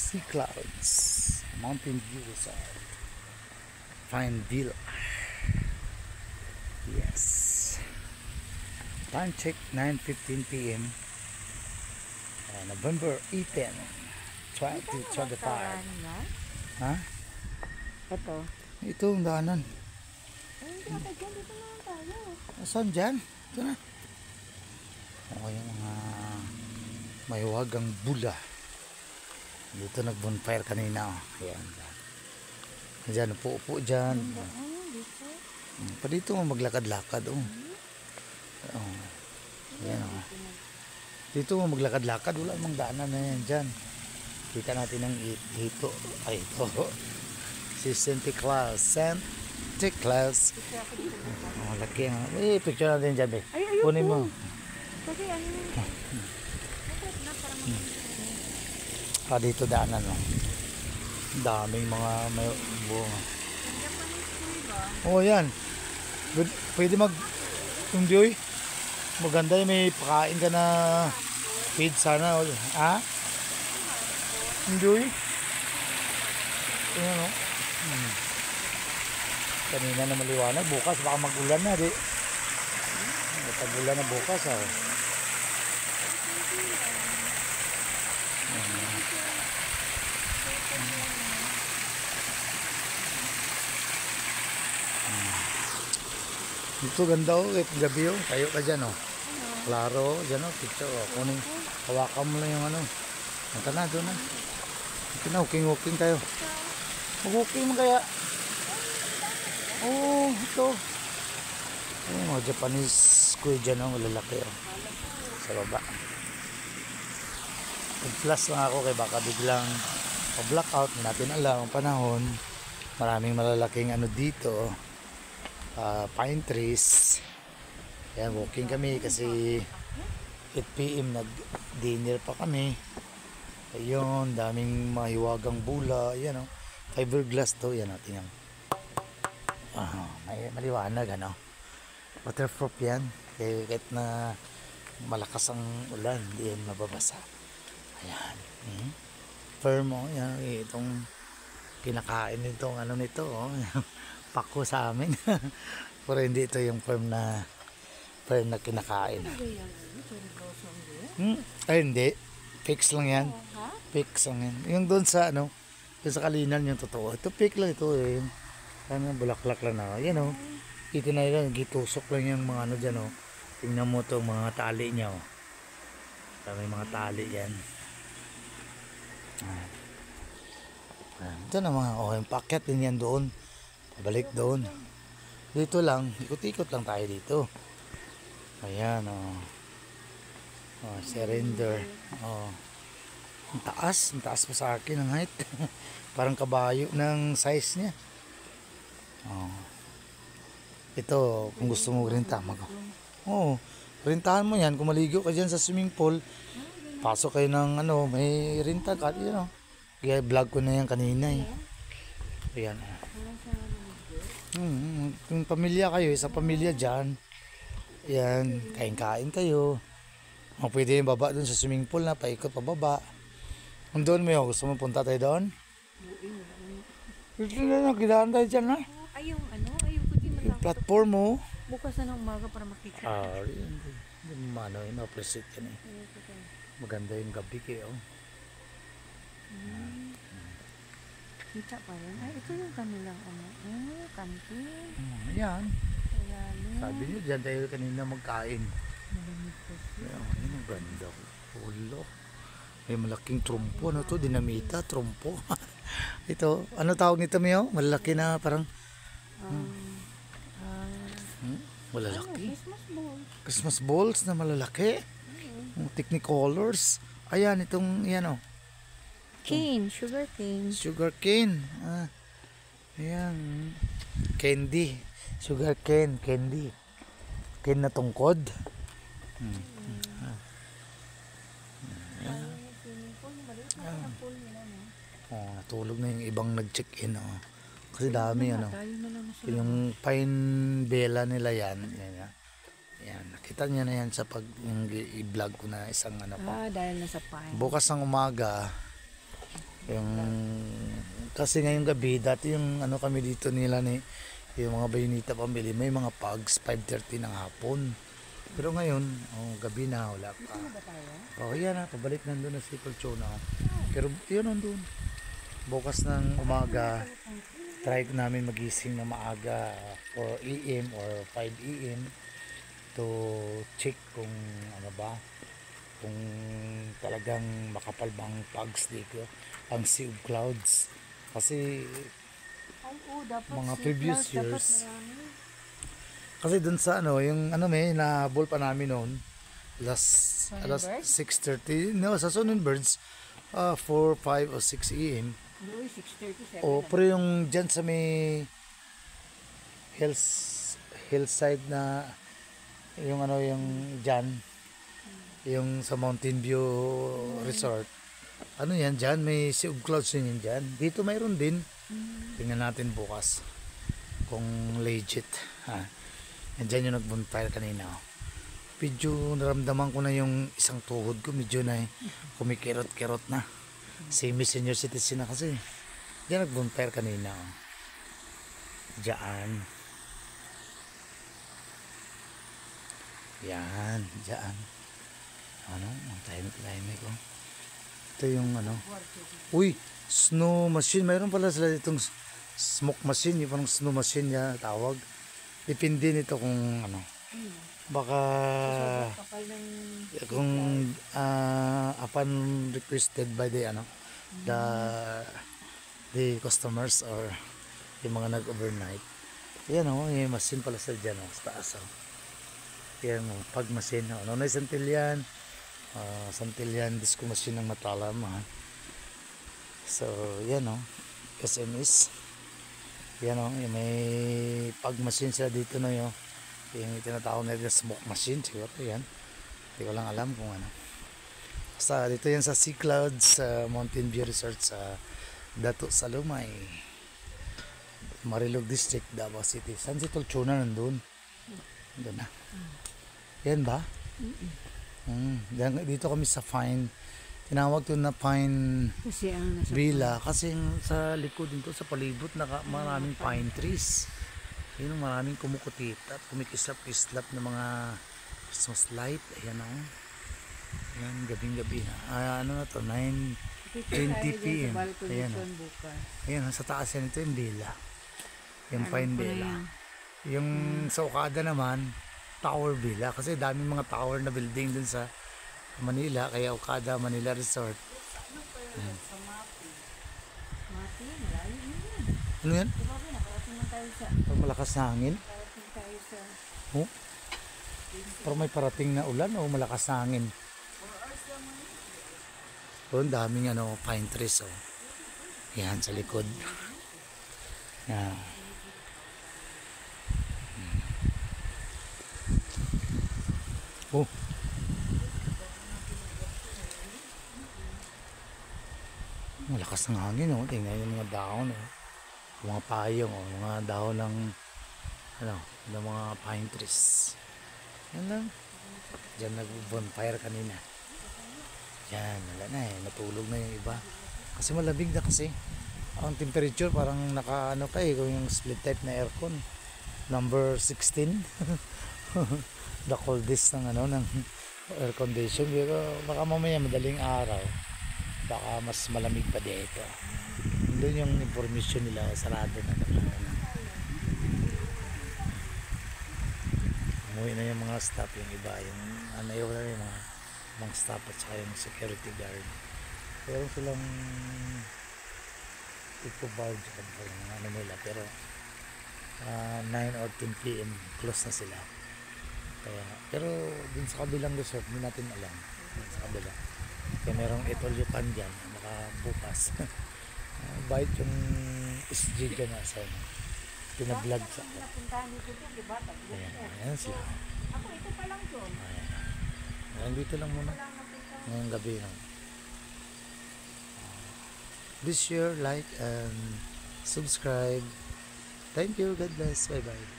sea clouds, mountain views are fine villa. Yes. Time check 9:15 p.m. November 18, 2025. Ha? Ito. Ito ang daanan. Ay, hindi ka dyan. Dito naman tayo. Saan dyan? Ito na. Okay, yung mga mahiwagang bula. Dito nag-bonfire kanina. Ayan. Diyan, upo-upo dyan. Dito. Pa dito maglakad-lakad. Ayan. Dito maglakad-lakad. Wala mang daanan na yan dyan. Kita natin ang hito. Ay, ito. Si Santa Claus. Santa Claus. Laki nga. Picture natin dyan, be. Kunin mo. Kasi ano yun? Dito daanan lang. Daming mga may bunga. Yan. Pwede mag-enjoy. Maganda yung may pakain ka na feed sana. Ha? Enjoy. Ayan o. Kanina na maliwanag. Bukas baka mag-ulan na. Pag-ulan na bukas. Dito ganda kahit gabi tayo ka dyan klaro dyan picture kunin hawakan mo lang yung ito na doon na ito na walking tayo mag-walking mo kaya ito mga Japanese kuya dyan malalaki sa baba mag-flash lang ako kaya baka biglang blackout natin alam ang panahon maraming malalaking dito pine trees. Ayan, walking kami kasi 8 p.m. nag-dinner pa kami. Ayun, daming mahiwagang bula. Ayan fiberglass to. Ayan natin yung may maliwanag waterproof yan. Kaya kahit na malakas ang ulan, hindi yan mababasa. Ayan. Firm yan, itong kinakain nitong nito pako sa amin. Pero hindi ito yung firm na kinakain. Ay hindi. Fix lang yan. Fix lang yan. Yung doon sa yung sa Kalinan yung totoo. Ito fake lang ito bulaklak lang na. Yan Ito na yun. Gitusok lang yung mga dyan Tingnan mo itong mga tali niya May mga tali yan. Ito na mga yung packet din yan doon. Balik doon. Dito lang, ikot-ikot lang tayo dito. Ayan surrender. Ang taas pa sa akin ang height. Parang kabayo ng size niya. Ito, kung gusto mo rinta, rintahan mo yan. Kung maligo ka dyan sa swimming pool, pasok kayo ng may rinta ka. Kaya vlog ko na yan kanina Ayan. Kung pamilya kayo, isa pamilya dyan, yan, kain-kain kayo. Pwede yung baba dun sa swimming pool na paikot pababa. Kung doon mo gusto mo punta tayo doon? Gusto na kidaan tayo dyan Ayun ko din yung platform mo. Bukas na ng umaga para makita. Yung appreciate yan Maganda yung gabi kayo. Kita pa rin. Ito yung kanilang camping. Ayan. Sabi nyo dyan tayo kanina magkain. Ayan, ang ganda. Ulo. May malaking trumpo. To? Dinamita, trumpo. Ito, tawag nito Mio? Malalaki na parang malalaki. Christmas balls na malalaki. Technicolors. Ayan, itong Cane, sugar cane. Sugar cane. Ayan. Candy. Sugar cane, candy. Cane na tungkod. Natulog na yung ibang nag-check-in. Kasi dami yung pine bella nila yan. Yan. Nakita niya na yan sa yung i-vlog ko na isang pa. Dahil nasa pine. Bukas ng umaga, Yung, kasi ngayong gabi, dati yung ano kami dito nila ni, yung mga Bayonita pambili, may mga pugs, 5:30 ng hapon. Pero ngayon, gabi na, wala pa. Ano ba tayo? Yan na, pabalik nandun na si Colchona. Pero yun nandun. Bukas ng umaga, try namin magising na maaga 4 a.m. or 5 a.m. to check kung ano ba, kung talagang makapal bang pugs dito ang Sea of Clouds. Kasi Ay, dapat mga sea previous clouds, dapat years, marami. kasi dun sa ano, yung ano may nahabol pa namin noon, alas Songbird? 6:30, no, sa Sonnenbirds, 4, 5 o 6 a.m. Uy, 6:37 O, lang. pero yung dyan sa may hills, hillside na, yung ano, yung dyan, yung sa Mountain View Resort, ano yan dyan, may Sea of Clouds yun yan dyan. Dito mayroon din. Tingnan natin bukas kung legit. Yan dyan yung nagbonfire kanina. Medyo naramdaman ko na yung isang tuhod ko, medyo na kumikirot-kirot na. Semi-senior citizen na kasi. Diyan nagbonfire kanina. Diyan. Yan, diyan. Ano, ang tahimik-tahimik ko. Ito yung ano. Uy, snow machine. Mayroon pala sila ditong smoke machine. Yung parang snow machine niya tawag. Depende nito kung ano. Baka Kapal ng kung upon requested by the ano, the customers or yung mga nag-overnight. Yan o, yung machine pala sa dyan o, sa taas o. Yan o, pag machine o. Ano na yung Santillan disco machine ng Matalam ha. So, yan o, SMS. Yan o, yung may pag machine sila dito na yun. Yung tinatawag natin smoke machine, siguro yan. Hindi ko lang alam kung ano. Basta dito yan sa Sea Clouds, sa Mountain View Resort sa Dato Salumay, Marilog District, Davao City. San si Tolchona nandun? Doon na. Yan ba? Dito kami sa Pine. Tinawag to na Pine kasi ang nasa Villa. Kasi sa likod dito, sa palibot, maraming pine trees. Yun, maraming kumukutit at kumikislap-kislap ng mga Christmas light. Ayan o. Ayan, gabing-gabi na. Ano na to? 9:20 p.m. Ayan o. Ayan, sa taas yan. Ito yung Villa. Yung Pine Villa. Yung sa Okada naman, Tower Villa. Kasi daming mga tower na building dun sa Manila. Kaya Okada Manila Resort. Mati, malayo yun yan. Ano yan? Grabe, nakarating na tayo sa... Pag malakas na hangin? Nakarating tayo sa... Oh? Pero may parating na ulan o malakas na hangin? Oh, ang daming ano, pine trees oh. Yan sa likod. Yan. Oh. Malakas ng hangin oh. Tingnan yung mga dahon oh. Mga payong oh. Mga dahon ng ano, ng mga pine trees. Yan lang. Diyan nag-bonfire kanina. Yan, wala na eh. Natulog na yung iba. Kasi malamig na kasi. Ang temperature parang naka ano ka eh. Kung yung split type na aircon. Number 16. The coldest ng ano, ng air condition. Pero baka mamaya madaling araw. Baka mas malamig pa dito. Doon yung information nila. Sarado na naman. Umuwi na yung mga staff, yung iba, yung anayaw na yung mga staff at saka yung security guard. Pero silang bar dyan pa yung ano nila, pero 9 or 10 p.m. close na sila. Kaya, pero dun sa kabilang resort, hindi natin alam. Dun sa kabila. Kaya merong etolyopan dyan, nakabukas. Bait yung SG dyan nasa pinablog sa ako. Ayan, ayan sila. Ako, ito pa lang doon. Ayan, dito lang muna. Ngayong gabi. No? Please share, like, and subscribe. Thank you. God bless. Bye-bye.